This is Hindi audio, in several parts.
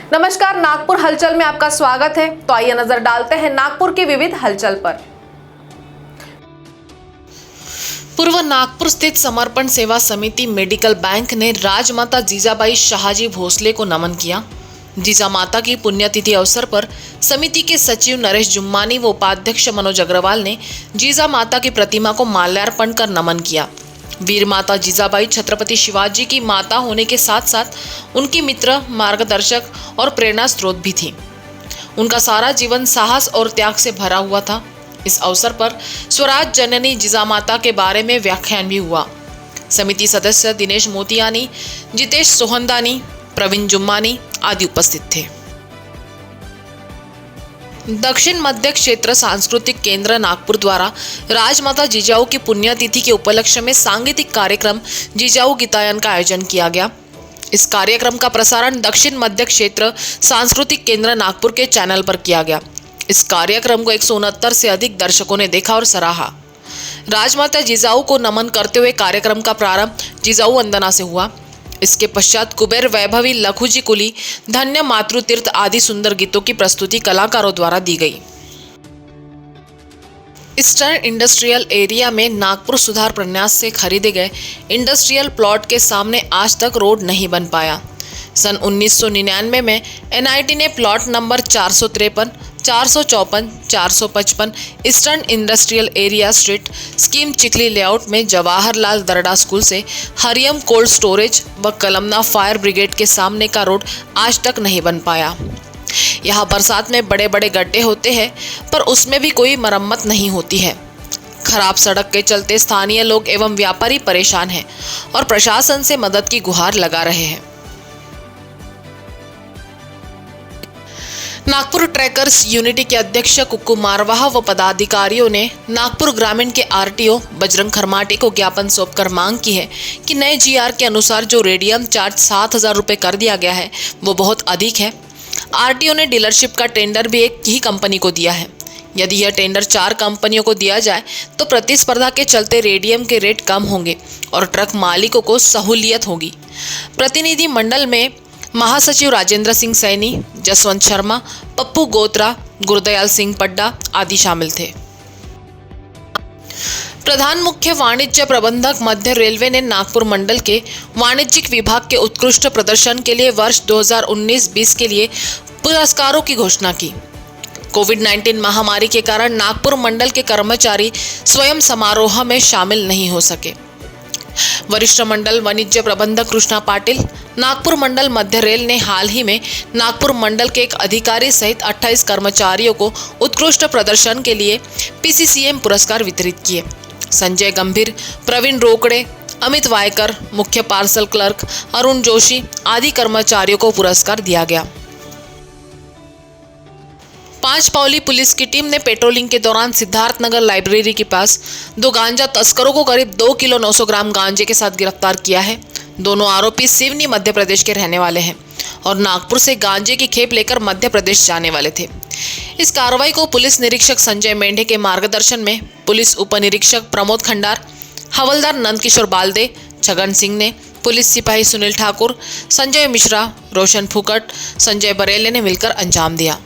नमस्कार, नागपुर हलचल में आपका स्वागत है। तो आइए नजर डालते हैं नागपुर की विविध हलचल पर। पूर्व नागपुर स्थित समर्पण सेवा समिति मेडिकल बैंक ने राजमाता जीजाबाई शाहजी भोसले को नमन किया। जीजा माता की पुण्यतिथि अवसर पर समिति के सचिव नरेश जुम्मानी व उपाध्यक्ष मनोज अग्रवाल ने जीजा माता की प्रतिमा को माल्यार्पण कर नमन किया। वीर माता जीजाबाई छत्रपति शिवाजी की माता होने के साथ साथ उनकी मित्र, मार्गदर्शक और प्रेरणा स्रोत भी थी। उनका सारा जीवन साहस और त्याग से भरा हुआ था। इस अवसर पर स्वराज जननी जीजा माता के बारे में व्याख्यान भी हुआ। समिति सदस्य दिनेश मोतियानी, जितेश सोहंदानी, प्रवीण जुम्मानी आदि उपस्थित थे। दक्षिण मध्य क्षेत्र सांस्कृतिक केंद्र नागपुर द्वारा राजमाता जिजाऊ की पुण्यतिथि के उपलक्ष्य में सांगीतिक कार्यक्रम जिजाऊ गीतायन का आयोजन किया गया। इस कार्यक्रम का प्रसारण दक्षिण मध्य क्षेत्र सांस्कृतिक केंद्र नागपुर के चैनल पर किया गया। इस कार्यक्रम को 169 से अधिक दर्शकों ने देखा और सराहा। राजमाता जिजाऊ को नमन करते हुए कार्यक्रम का प्रारंभ जिजाऊ वंदना से हुआ। इसके पश्चात कुबेर वैभवी, लखुजी कुली, धन्य मातृतीर्थ आदि सुंदर गीतों की प्रस्तुति कलाकारों द्वारा दी गई। ईस्टर्न इंडस्ट्रियल एरिया में नागपुर सुधार प्रन्यास से खरीदे गए इंडस्ट्रियल प्लॉट के सामने आज तक रोड नहीं बन पाया। सन 1999 में एनआईटी ने plot number 453, 454, 455 eastern industrial area street scheme Chikhli layout में जवाहरलाल दरडा स्कूल से हरियम कोल्ड स्टोरेज व कलमना फायर ब्रिगेड के सामने का रोड आज तक नहीं बन पाया। यहाँ बरसात में बड़े बड़े गड्ढे होते हैं पर उसमें भी कोई मरम्मत नहीं होती है। खराब सड़क के चलते स्थानीय लोग एवं व्यापारी परेशान हैं और प्रशासन से मदद की गुहार लगा रहे हैं। नागपुर ट्रैकर्स यूनिटी के अध्यक्ष कुक्कू मारवाह व पदाधिकारियों ने नागपुर ग्रामीण के आरटीओ बजरंग खरमाटे को ज्ञापन सौंपकर मांग की है कि नए जीआर के अनुसार जो रेडियम चार्ज 7,000 रुपये कर दिया गया है वो बहुत अधिक है। आरटीओ ने डीलरशिप का टेंडर भी एक ही कंपनी को दिया है। यदि यह टेंडर 4 कंपनियों को दिया जाए तो प्रतिस्पर्धा के चलते रेडियम के रेट कम होंगे और ट्रक मालिकों को सहूलियत होगी। प्रतिनिधि मंडल में महासचिव राजेंद्र सिंह सैनी, जसवंत शर्मा, पप्पू गोत्रा, गुरदयाल सिंह पड्डा आदि शामिल थे। प्रधान मुख्य वाणिज्य प्रबंधक मध्य रेलवे ने नागपुर मंडल के वाणिज्यिक विभाग के उत्कृष्ट प्रदर्शन के लिए वर्ष 2019-20 के लिए पुरस्कारों की घोषणा की। कोविड-19 महामारी के कारण नागपुर मंडल के कर्मचारी स्वयं समारोह में शामिल नहीं हो सके। वरिष्ठ मंडल वाणिज्य प्रबंधक कृष्णा पाटिल, नागपुर मंडल मध्य रेल ने हाल ही में नागपुर मंडल के एक अधिकारी सहित 28 कर्मचारियों को उत्कृष्ट प्रदर्शन के लिए पीसीसीएम पुरस्कार वितरित किए। संजय गंभीर, प्रवीण रोकड़े, अमित वायकर, मुख्य पार्सल क्लर्क अरुण जोशी आदि कर्मचारियों को पुरस्कार दिया गया। पांचपावली पुलिस की टीम ने पेट्रोलिंग के दौरान सिद्धार्थनगर लाइब्रेरी के पास 2 गांजा तस्करों को करीब 2 किलो 900 ग्राम गांजे के साथ गिरफ्तार किया है। दोनों आरोपी सिवनी मध्य प्रदेश के रहने वाले हैं और नागपुर से गांजे की खेप लेकर मध्य प्रदेश जाने वाले थे। इस कार्रवाई को पुलिस निरीक्षक संजय मेंढे के मार्गदर्शन में पुलिस उप निरीक्षक प्रमोद खंडार, हवलदार नंदकिशोर बालदे, छगन सिंह ने, पुलिस सिपाही सुनील ठाकुर, संजय मिश्रा, रोशन फुकट, संजय बरेले ने मिलकर अंजाम दिया।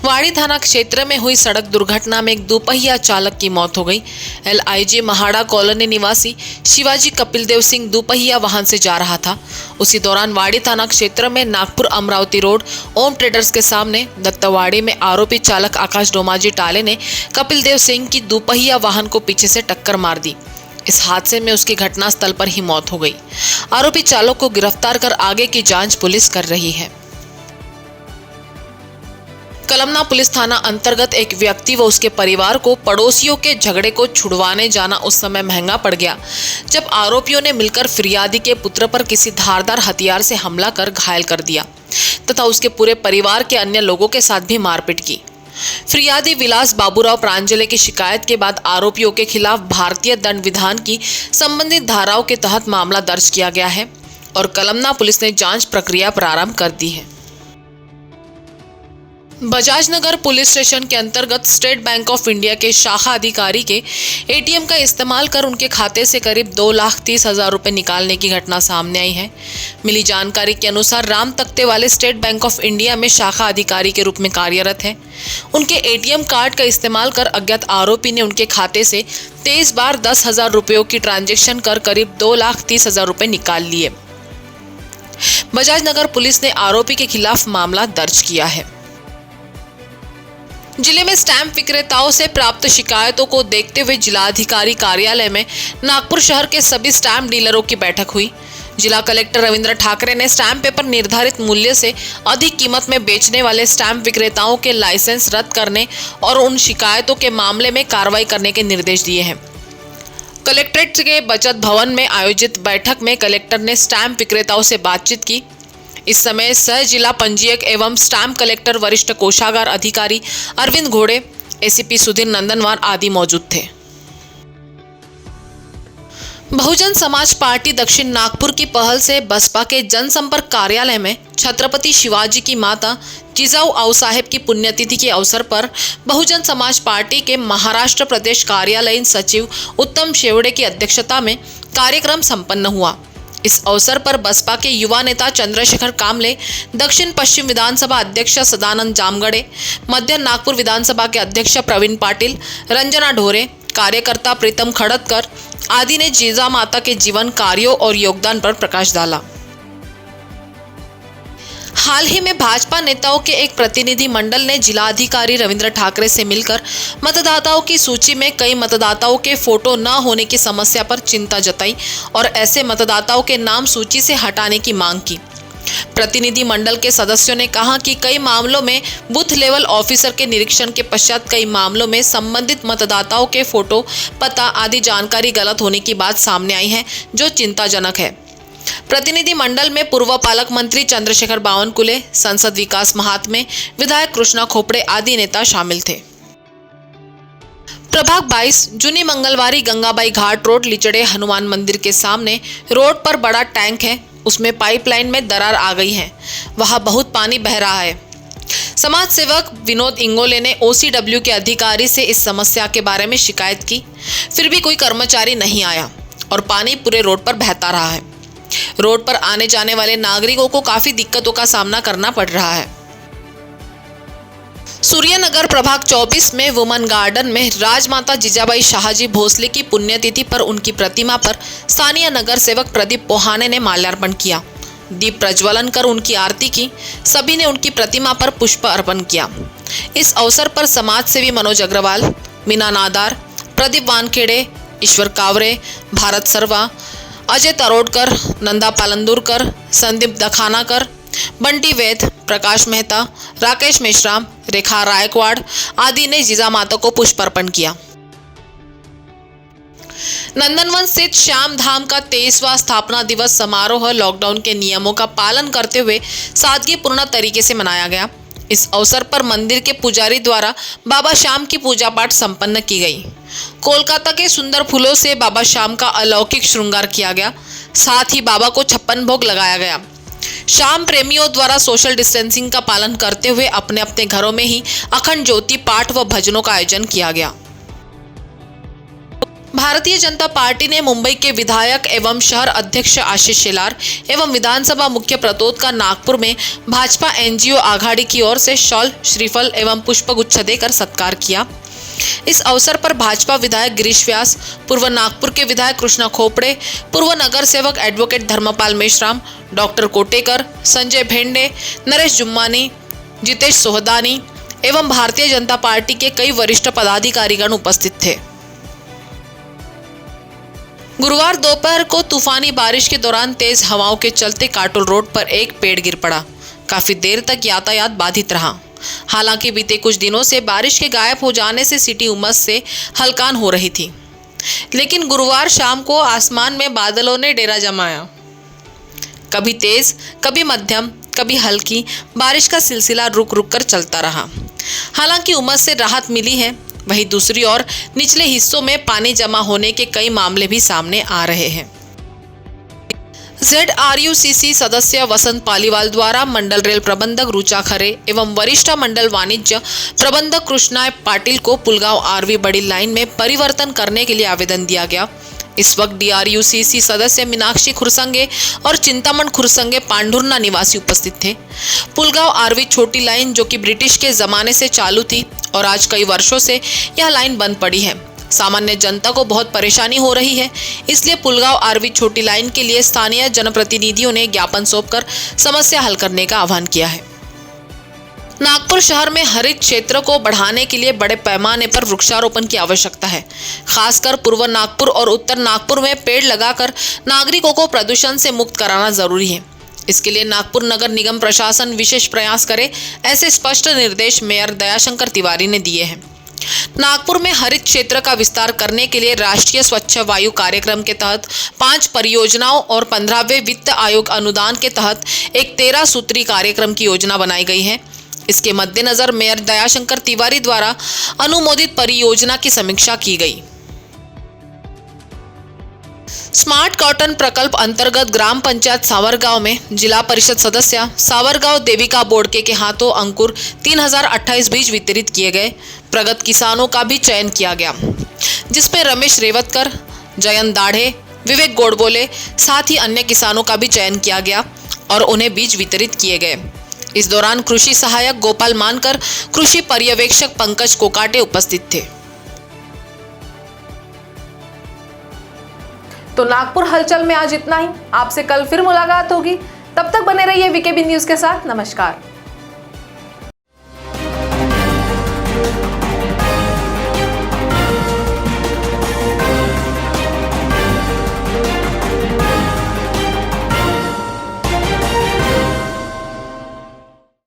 वाड़ी थाना क्षेत्र में हुई सड़क दुर्घटना में एक दोपहिया चालक की मौत हो गई। LIG महाड़ा कॉलोनी निवासी शिवाजी कपिल देव सिंह दोपहिया वाहन से जा रहा था। उसी दौरान वाड़ी थाना क्षेत्र में नागपुर अमरावती रोड ओम ट्रेडर्स के सामने दत्तवाड़ी में आरोपी चालक आकाश डोमाजी टाले ने कपिल देव सिंह की दोपहिया वाहन को पीछे से टक्कर मार दी। इस हादसे में उसकी घटनास्थल पर ही मौत हो गई। आरोपी चालक को गिरफ्तार कर आगे की जांच पुलिस कर रही है। कलमना पुलिस थाना अंतर्गत एक व्यक्ति व उसके परिवार को पड़ोसियों के झगड़े को छुड़वाने जाना उस समय महंगा पड़ गया जब आरोपियों ने मिलकर फिरियादी के पुत्र पर किसी धारदार हथियार से हमला कर घायल कर दिया तथा उसके पूरे परिवार के अन्य लोगों के साथ भी मारपीट की। फिरियादी विलास बाबूराव प्रांजले की शिकायत के बाद आरोपियों के खिलाफ भारतीय दंड विधान की संबंधित धाराओं के तहत मामला दर्ज किया गया है और कलमना पुलिस ने जांच प्रक्रिया प्रारंभ कर दी है। बजाज नगर पुलिस स्टेशन के अंतर्गत स्टेट बैंक ऑफ इंडिया के शाखा अधिकारी के एटीएम का इस्तेमाल कर उनके खाते से करीब 2,30,000 रुपए निकालने की घटना सामने आई है। मिली जानकारी के अनुसार राम तख्ते वाले स्टेट बैंक ऑफ इंडिया में शाखा अधिकारी के रूप में कार्यरत हैं। उनके एटीएम कार्ड का इस्तेमाल कर अज्ञात आरोपी ने उनके खाते से 23 बार 10,000 रुपयों की ट्रांजैक्शन कर करीब 2,30,000 रुपए निकाल लिए। बजाज नगर पुलिस ने आरोपी के खिलाफ मामला दर्ज किया है। जिले में स्टैंप विक्रेताओं से प्राप्त शिकायतों को देखते हुए जिलाधिकारी कार्यालय में नागपुर शहर के सभी स्टैंप डीलरों की बैठक हुई। जिला कलेक्टर रविंद्र ठाकरे ने स्टैंप पेपर निर्धारित मूल्य से अधिक कीमत में बेचने वाले स्टैंप विक्रेताओं के लाइसेंस रद्द करने और उन शिकायतों के मामले में कार्रवाई करने के निर्देश दिए हैं। कलेक्ट्रेट के बचत भवन में आयोजित बैठक में कलेक्टर ने स्टैंप विक्रेताओं से बातचीत की। इस समय सह जिला पंजीयक एवं स्टैंप कलेक्टर वरिष्ठ कोषागार अधिकारी अरविंद घोड़े, एसीपी सुधीर नंदनवार आदि मौजूद थे। बहुजन समाज पार्टी दक्षिण नागपुर की पहल से बसपा के जनसंपर्क कार्यालय में छत्रपति शिवाजी की माता जिजाऊ आऊ साहेब की पुण्यतिथि के अवसर पर बहुजन समाज पार्टी के महाराष्ट्र प्रदेश कार्यालयीन सचिव उत्तम शेवड़े की अध्यक्षता में कार्यक्रम संपन्न हुआ। इस अवसर पर बसपा के युवा नेता चंद्रशेखर कामले, दक्षिण पश्चिम विधानसभा अध्यक्ष सदानंद जामगड़े, मध्य नागपुर विधानसभा के अध्यक्ष प्रवीण पाटिल, रंजना ढोरे, कार्यकर्ता प्रीतम खड़तकर आदि ने जीजा माता के जीवन, कार्यों और योगदान पर प्रकाश डाला। हाल ही में भाजपा नेताओं के एक प्रतिनिधि मंडल ने जिलाधिकारी रविंद्र ठाकरे से मिलकर मतदाताओं की सूची में कई मतदाताओं के फोटो न होने की समस्या पर चिंता जताई और ऐसे मतदाताओं के नाम सूची से हटाने की मांग की। प्रतिनिधि मंडल के सदस्यों ने कहा कि कई मामलों में बूथ लेवल ऑफिसर के निरीक्षण के पश्चात कई मामलों में संबंधित मतदाताओं के फोटो, पता आदि जानकारी गलत होने की बात सामने आई है, जो चिंताजनक है। प्रतिनिधि मंडल में पूर्व पालक मंत्री चंद्रशेखर बावनकुले, संसद विकास महात्मे, विधायक कृष्णा खोपड़े आदि नेता शामिल थे। प्रभाग 22 जूनी मंगलवारी गंगाबाई घाट रोड लिचड़े हनुमान मंदिर के सामने रोड पर बड़ा टैंक है, उसमें पाइपलाइन में दरार आ गई है, वहां बहुत पानी बह रहा है। समाज सेवक विनोद इंगोले ने OCW के अधिकारी से इस समस्या के बारे में शिकायत की, फिर भी कोई कर्मचारी नहीं आया और पानी पूरे रोड पर बहता रहा है। रोड पर आने जाने वाले नागरिकों को काफी दिक्कतों का सामना करना पड़ रहा है। सूर्यनगर प्रभाग 24 में वुमन गार्डन में राजमाता जीजाबाई शाहजी भोसले की पुण्यतिथि पर उनकी प्रतिमा पर स्थानीय नगर सेवक प्रदीप पोहाने ने माल्यार्पण किया, दीप प्रज्वलन कर उनकी आरती की। सभी ने उनकी प्रतिमा पर पुष्प अर्पण किया। इस अवसर पर समाज सेवी मनोज अग्रवाल, मीना नादार, प्रदीप वानखेड़े, ईश्वर कावरे, भारत सर्वा, अजय तरोडकर, नंदा पालंदुरकर, संदीप दखानाकर, बंटी वैद, प्रकाश मेहता, राकेश मेश्राम, रेखा रायकवाड़ आदि ने जीजा माता को पुष्प अर्पण किया। नंदनवन स्थित श्याम धाम का 23वां स्थापना दिवस समारोह लॉकडाउन के नियमों का पालन करते हुए सादगीपूर्ण तरीके से मनाया गया। इस अवसर पर मंदिर के पुजारी द्वारा बाबा श्याम की पूजा पाठ संपन्न की गई। कोलकाता के सुंदर फूलों से बाबा श्याम का अलौकिक श्रृंगार किया गया, साथ ही बाबा को 56 भोग लगाया गया। श्याम प्रेमियों द्वारा सोशल डिस्टेंसिंग का पालन करते हुए अपने अपने घरों में ही अखंड ज्योति पाठ व भजनों का आयोजन किया गया। भारतीय जनता पार्टी ने मुंबई के विधायक एवं शहर अध्यक्ष आशीष शेलार एवं विधानसभा मुख्य प्रतोद का नागपुर में भाजपा NGO आघाड़ी की ओर से शॉल, श्रीफल एवं पुष्पगुच्छ देकर सत्कार किया। इस अवसर पर भाजपा विधायक गिरीश व्यास, पूर्व नागपुर के विधायक कृष्णा खोपड़े, पूर्व नगर सेवक एडवोकेट धर्मपाल मेश्राम, डॉक्टर कोटेकर, संजय भेंडे, नरेश जुम्मानी, जितेश सोहदानी एवं भारतीय जनता पार्टी के कई वरिष्ठ पदाधिकारीगण उपस्थित थे। गुरुवार दोपहर को तूफानी बारिश के दौरान तेज हवाओं के चलते काटोल रोड पर एक पेड़ गिर पड़ा। काफी देर तक यातायात बाधित रहा। हालांकि बीते कुछ दिनों से बारिश के गायब हो जाने से सिटी उमस से हल्कान हो रही थी, लेकिन गुरुवार शाम को आसमान में बादलों ने डेरा जमाया। कभी तेज, कभी मध्यम, कभी हल्की बारिश का सिलसिला रुक रुक कर चलता रहा। हालांकि उमस से राहत मिली है, वहीं दूसरी ओर निचले हिस्सों में पानी जमा होने के कई मामले भी सामने आ रहे हैं। ZRUCC सदस्य वसंत पालीवाल द्वारा मंडल रेल प्रबंधक रुचा खरे एवं वरिष्ठ मंडल वाणिज्य प्रबंधक कृष्णाय पाटिल को पुलगांव आरवी बड़ी लाइन में परिवर्तन करने के लिए आवेदन दिया गया। इस वक्त DRUCC सदस्य मीनाक्षी खुरसंगे और चिंतामण खुरसंगे पांडुरना निवासी उपस्थित थे। पुलगांव आरवी छोटी लाइन जो कि ब्रिटिश के जमाने से चालू थी और आज कई वर्षों से यह लाइन बंद पड़ी है। सामान्य जनता को बहुत परेशानी हो रही है, इसलिए पुलगांव आरवी छोटी लाइन के लिए स्थानीय जनप्रतिनिधियों ने ज्ञापन सौंपकर समस्या हल करने का आह्वान किया है। नागपुर शहर में हरित क्षेत्र को बढ़ाने के लिए बड़े पैमाने पर वृक्षारोपण की आवश्यकता है। खासकर पूर्व नागपुर और उत्तर नागपुर में पेड़ लगाकर नागरिकों को प्रदूषण से मुक्त कराना जरूरी है। इसके लिए नागपुर नगर निगम प्रशासन विशेष प्रयास करे, ऐसे स्पष्ट निर्देश मेयर दयाशंकर तिवारी ने दिए हैं। नागपुर में हरित क्षेत्र का विस्तार करने के लिए राष्ट्रीय स्वच्छ वायु कार्यक्रम के तहत 5 परियोजनाओं और 15वें वित्त आयोग अनुदान के तहत एक 13 सूत्री कार्यक्रम की योजना बनाई गई है। इसके मद्देनजर मेयर दयाशंकर तिवारी द्वारा अनुमोदित परियोजना की समीक्षा की गई। स्मार्ट कॉटन प्रकल्प अंतर्गत ग्राम पंचायत सावरगांव में जिला परिषद सदस्य सावरगांव देविका बोड़के के हाथों अंकुर 3028 बीज वितरित किए गए। प्रगत किसानों का भी चयन किया गया, जिसमें रमेश रेवतकर, जयंत दाढ़े, विवेक गोडबोले साथ ही अन्य किसानों का भी चयन किया गया और उन्हें बीज वितरित किए गए। इस दौरान कृषि सहायक गोपाल मानकर, कृषि पर्यवेक्षक पंकज कोकाटे उपस्थित थे। तो नागपुर हलचल में आज इतना ही। आपसे कल फिर मुलाकात होगी, तब तक बने रहिए वीकेबी न्यूज के साथ। नमस्कार।